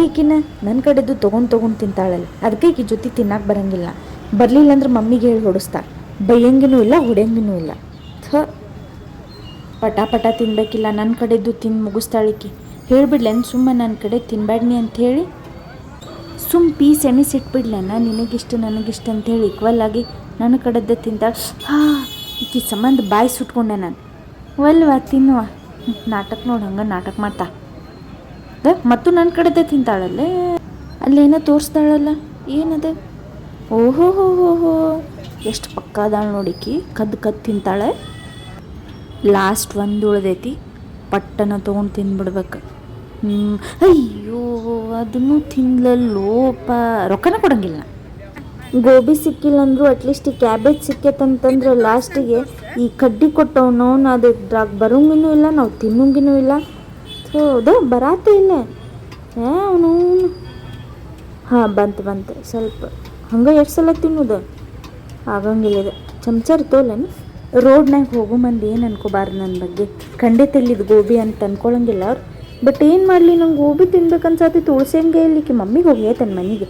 ಈಕಿನ ನನ್ನ ಕಡೆದು ತೊಗೊಂಡು ತಿಂತಾಳಲ್ಲ, ಅದಕ್ಕೆ ಈಕಿ ಜೊತೆ ತಿನ್ನಕ್ಕೆ ಬರಂಗಿಲ್ಲ. ಬರಲಿಲ್ಲ ಅಂದ್ರೆ ಮಮ್ಮಿಗೆ ಹೇಳಿ ಹೊಡಿಸ್ತಾಳೆ. ಬೈಯಂಗಿನೂ ಇಲ್ಲ, ಹೊಡೆಯಂಗಿನೂ ಇಲ್ಲ. ಪಟ ತಿನ್ಬೇಕಿಲ್ಲ, ನನ್ನ ಕಡೆದು ತಿಂದು ಮುಗಿಸ್ತಾಳಿಕಿ. ಹೇಳಿಬಿಡ್ಲೇನು ಸುಮ್ಮನೆ ನನ್ನ ಕಡೆ ತಿನ್ಬೇಡ್ನಿ ಅಂಥೇಳಿ, ಪೀಸ್ ಎಣಿಸಿಟ್ಬಿಡ್ಲೇನ ನಿನಗಿಷ್ಟು ನನಗಿಷ್ಟು ಅಂಥೇಳಿ ಈಕ್ವಲ್ ಆಗಿ ನನ್ನ ಕಡೆದ್ದೆ ತಿಂತಾಳೆ. ಈಕಿ ಸಂಬಂಧ ಬಾಯಿ ಸುಟ್ಕೊಂಡೆ ನಾನು. ಒಲ್ವಾ ತಿನ್ನುವ ನಾಟಕ ನೋಡಿ, ಹಂಗೆ ನಾಟಕ ಮಾಡ್ತಾ ಮತ್ತು ನನ್ನ ಕಡೆದ್ದೆ ತಿಂತಾಳಲ್ಲೇ. ಅಲ್ಲೇನೋ ತೋರಿಸ್ತಾಳಲ್ಲ, ಏನದು? ಓಹೋ ಹೋ ಹೋ ಹೋ, ಎಷ್ಟು ಪಕ್ಕ ಅದಾಳ ನೋಡಿಕಿ. ಕದ್ದು ತಿಂತಾಳೆ. ಲಾಸ್ಟ್ ಒಂದು ಉಳ್ದೈತಿ, ಪಟ್ಟನ ತೊಗೊಂಡು ತಿಂದ್ಬಿಡ್ಬೇಕು. ಅಯ್ಯೋ ಅದನ್ನು ತಿನ್ಲಲ್ಲೋಪ, ರೊಕ್ಕನ ಕೊಡಂಗಿಲ್ಲ. ಗೋಬಿ ಸಿಕ್ಕಿಲ್ಲ ಅಂದರೂ ಅಟ್ಲೀಸ್ಟ್ ಈ ಕ್ಯಾಬೇಜ್ ಸಿಕ್ಕೈತಂತಂದ್ರೆ ಲಾಸ್ಟಿಗೆ ಈ ಕಡ್ಡಿ ಕೊಟ್ಟವನು ಅದು ಬರೋಂಗಿನೂ ಇಲ್ಲ, ನಾವು ತಿನ್ನೋಂಗಿನೂ ಇಲ್ಲ. ಅದು ಬರಾತೇ ಇಲ್ಲ ಅವನು. ಬಂತು ಸ್ವಲ್ಪ ಹಂಗೆ ಎಷ್ಟು ಸಲ ತಿನ್ನೋದು ಆಗಂಗಿಲ್ಲ. ಇದು ಚಮಚಾರ ತೋಲೇನು. ರೋಡ್ನಾಗ ಹೋಗೋ ಮಂದಿ ಏನು ಅನ್ಕೋಬಾರ್ದು ನನ್ನ ಬಗ್ಗೆ. ಖಂಡಿತ ಇಲ್ಲಿದ್ದು ಗೋಬಿ ಅಂತ ಅನ್ಕೊಳಂಗಿಲ್ಲ ಅವ್ರು. ಬಟ್ ಏನು ಮಾಡಲಿ, ನಂಗೆ ಗೋಬಿ ತಿನ್ಬೇಕನ್ಸತಿ. ತುಳಸಂಗೆ ಇಲ್ಲಿಕ್ಕೆ ಮಮ್ಮಿಗೆ ಹೋಗಿ ತನ್ನ ಮನೆಗೆ